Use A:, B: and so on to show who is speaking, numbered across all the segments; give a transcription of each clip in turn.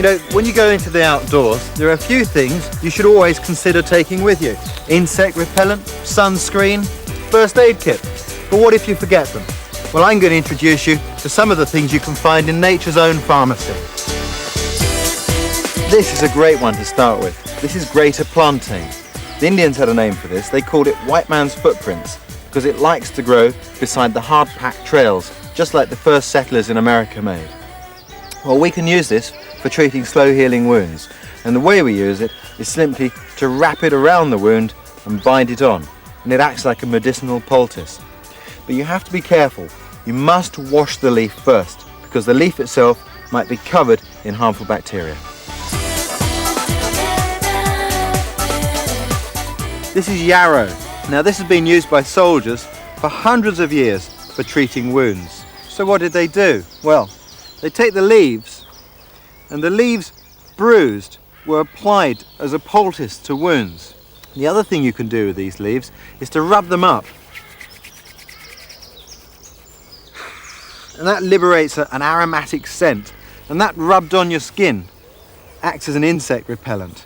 A: know, when you go into the outdoors, there are a few things you should always consider taking with you. Insect repellent, sunscreen, first aid kit. But what if you forget them? Well, I'm going to introduce you to some of the things you can find in nature's own pharmacy. This is a great one to start with. This is greater plantain. The Indians had a name for this. They called it white man's footprints because it likes to grow beside the hard-packed trails, just like the first settlers in America made. Well, we can use this for treating slow-healing wounds, and the way we use it is simply to wrap it around the wound and bind it on, and it acts like a medicinal poultice. But you have to be careful. You must wash the leaf first, because the leaf itself might be covered in harmful bacteria. This is yarrow. Now, this has been used by soldiers for hundreds of years for treating wounds. So what did they do? Well, they take the leaves, and the leaves bruised were applied as a poultice to wounds. The other thing you can do with these leaves is to rub them up. And that liberates an aromatic scent, and that rubbed on your skin acts as an insect repellent.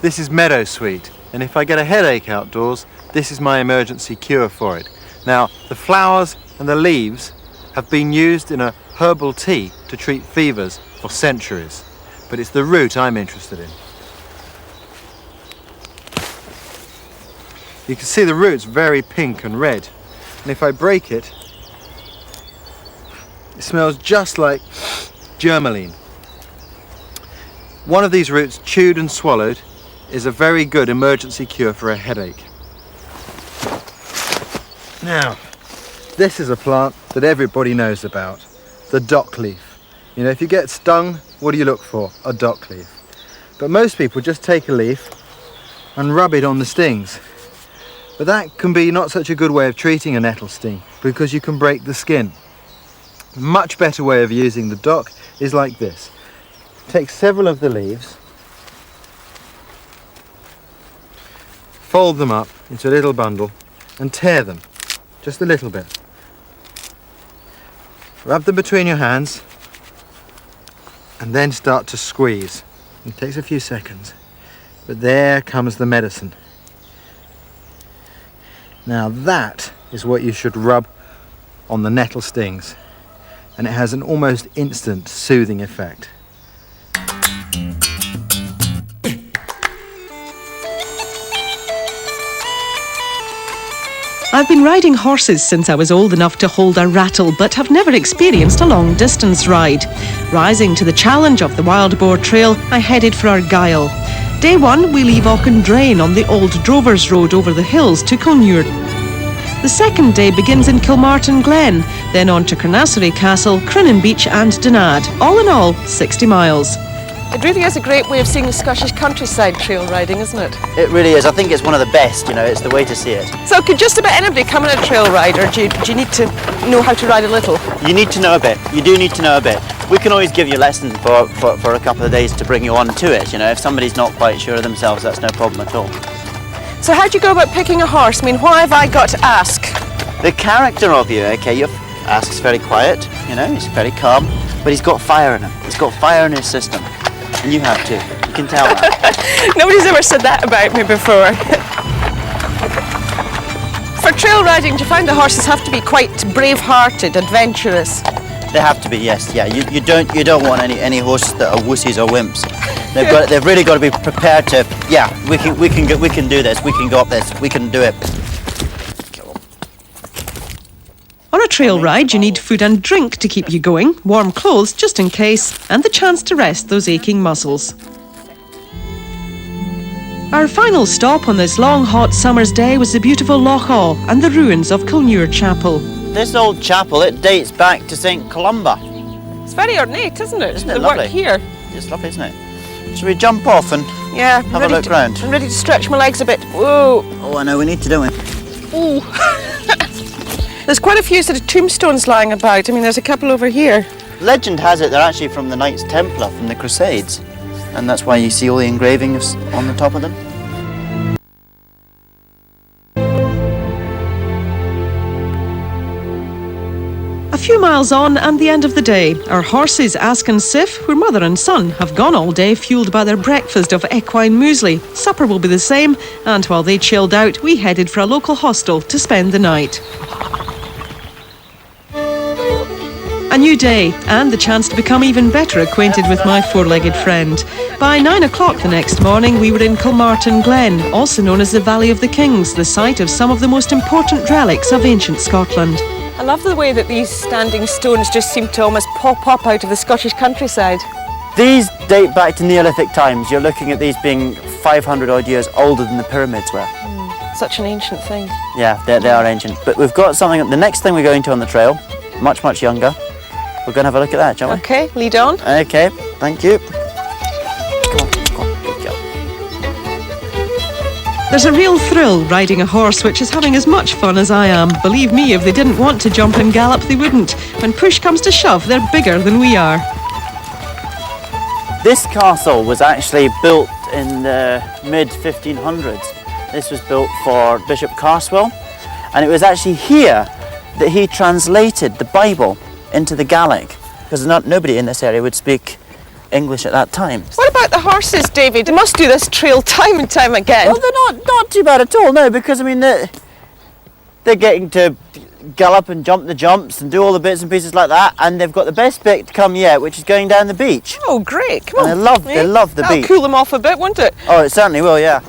A: This is meadowsweet, and if I get a headache outdoors, this is my emergency cure for it. Now, the flowers and the leaves have been used in a herbal tea to treat fevers for centuries, but it's the root I'm interested in. You can see the root's very pink and red, and if I break it, it smells just like germaline. One of these roots, chewed and swallowed, is a very good emergency cure for a headache. Now, this is a plant that everybody knows about, the dock leaf. You know, if you get stung, what do you look for? A dock leaf. But most people just take a leaf and rub it on the stings. But that can be not such a good way of treating a nettle sting because you can break the skin. A much better way of using the dock is like this. Take several of the leaves, fold them up into a little bundle and tear them, just a little bit. Rub them between your hands and then start to squeeze. It takes a few seconds, but there comes the medicine. Now that is what you should rub on the nettle stings, and it has an almost instant soothing effect.
B: I've been riding horses since I was old enough to hold a rattle, but have never experienced a long-distance ride. Rising to the challenge of the Wild Boar Trail, I headed for Argyll. Day one, we leave Auchendrain on the old Drovers Road over the hills to Culnure. The second day begins in Kilmartin Glen, then on to Carnassery Castle, Crinan Beach and Dunadd. All in all, 60 miles.
C: It really is a great way of seeing the Scottish countryside trail riding, isn't it?
D: It really is. I think it's one of the best, you know, it's the way to see it.
C: So could just about anybody come on a trail ride, or do you need to know how to ride a little?
D: You need to know a bit. You do need to know a bit. We can always give you lessons for a couple of days to bring you on to it, you know. If somebody's not quite sure of themselves, that's no problem at all.
C: So how do you go about picking a horse? I mean, what have I got to ask?
D: The character of you, okay, Ask's very quiet, you know, he's very calm, but he's got fire in him. He's got fire in his system. And you have too. You can tell that.
C: Nobody's ever said that about me before. For trail riding, do you find the horses have to be quite brave-hearted, adventurous?
D: They have to be, yes. Yeah, you don't want any horses that are wussies or wimps. They've really got to be prepared to. Yeah, we can do this. We can go up this. We can do it.
B: On a trail ride, you need food and drink to keep you going, warm clothes just in case, and the chance to rest those aching muscles. Our final stop on this long, hot summer's day was the beautiful Loch Awe and the ruins of Culnure Chapel.
D: This old chapel, it dates back to St. Columba.
C: It's very ornate, isn't it?
D: Isn't it
C: the
D: lovely?
C: work here.
D: It's lovely, isn't it? Should we jump off and have a look round?
C: I'm ready to stretch my legs a bit. Whoa!
D: Oh, I know, we need to do it.
C: Ooh. There's quite a few sort of tombstones lying about. I mean, there's a couple over here.
D: Legend has it they're actually from the Knights Templar from the Crusades, and that's why you see all the engravings on the top of them.
B: A few miles on and the end of the day. Our horses, Ask and Sif, where mother and son have gone all day fueled by their breakfast of equine muesli. Supper will be the same, and while they chilled out, we headed for a local hostel to spend the night. A new day and the chance to become even better acquainted with my four-legged friend. By 9 o'clock the next morning we were in Kilmartin Glen, also known as the Valley of the Kings, the site of some of the most important relics of ancient Scotland.
C: I love the way that these standing stones just seem to almost pop up out of the Scottish countryside.
D: These date back to Neolithic times. You're looking at these being 500 odd years older than the pyramids were.
C: Such an ancient thing.
D: Yeah, they are ancient. But we've got something, the next thing we're going to on the trail, much, much younger. We're going to have a look at that, shall we?
C: Okay, lead on.
D: Okay, thank you. Come on, good girl.
B: There's a real thrill riding a horse which is having as much fun as I am. Believe me, if they didn't want to jump and gallop, they wouldn't. When push comes to shove, they're bigger than we are.
D: This castle was actually built in the mid-1500s. This was built for Bishop Carswell, and it was actually here that he translated the Bible into the Gaelic, because nobody in this area would speak English at that time.
C: What about the horses, David? They must do this trail time and time again.
D: Well, they're not too bad at all, no, because I mean they're getting to gallop and jump the jumps and do all the bits and pieces like that, and they've got the best bit to come yet, which is going down the beach.
C: Oh, great! Come on.
D: And they love the
C: That'll
D: beach.
C: cool them off a bit, won't it?
D: Oh, it certainly will, yeah.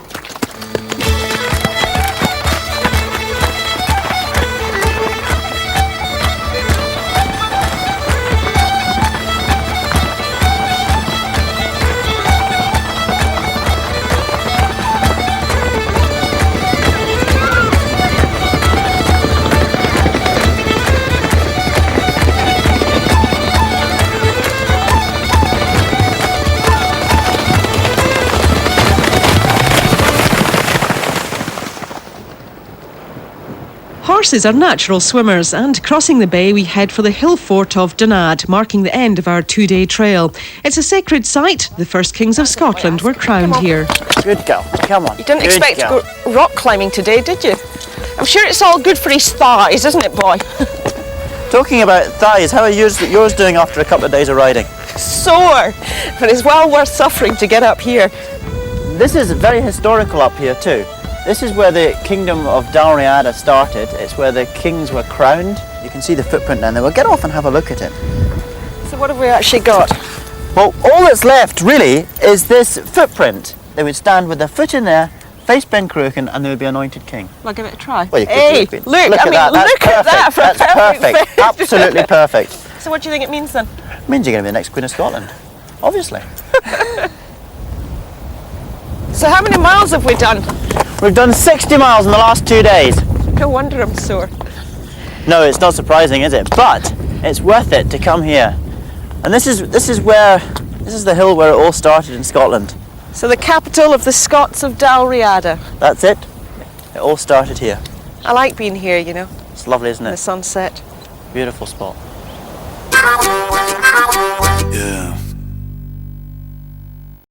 B: Horses are natural swimmers, and crossing the bay we head for the hill fort of Dunadd, marking the end of our two-day trail. It's a sacred site. The first kings of Scotland were crowned here.
D: Good girl, come on.
C: You didn't
D: Good
C: expect
D: girl.
C: to go rock climbing today, did you? I'm sure it's all good for his thighs, isn't it, boy?
D: Talking about thighs, how are yours doing after a couple of days of riding?
C: Sore, but it's well worth suffering to get up here.
D: This is very historical up here too. This is where the kingdom of Dunadd started. It's where the kings were crowned. You can see the footprint down there. We'll get off and have a look at it.
C: So what have we actually got?
D: Well, all that's left really is this footprint. They would stand with their foot in there, face bend croaking, and they would be anointed king.
C: Well, give it a try.
D: Well, you could
C: Hey,
D: do it.
C: look at that.
D: That's
C: Look at that.
D: perfect.
C: For a
D: That's perfect.
C: face.
D: Absolutely perfect.
C: So what do you think it means then?
D: It means you're going to be the next Queen of Scotland, obviously.
C: So how many miles have we done?
D: We've done 60 miles in the last 2 days.
C: No wonder I'm sore.
D: No, it's not surprising, is it? But it's worth it to come here. And this is the hill where it all started in Scotland.
C: So the capital of the Scots of Dalriada.
D: That's it. It all started here.
C: I like being here, you know,
D: It's lovely, isn't
C: in the
D: it?
C: sunset.
D: Beautiful spot.
E: Yeah.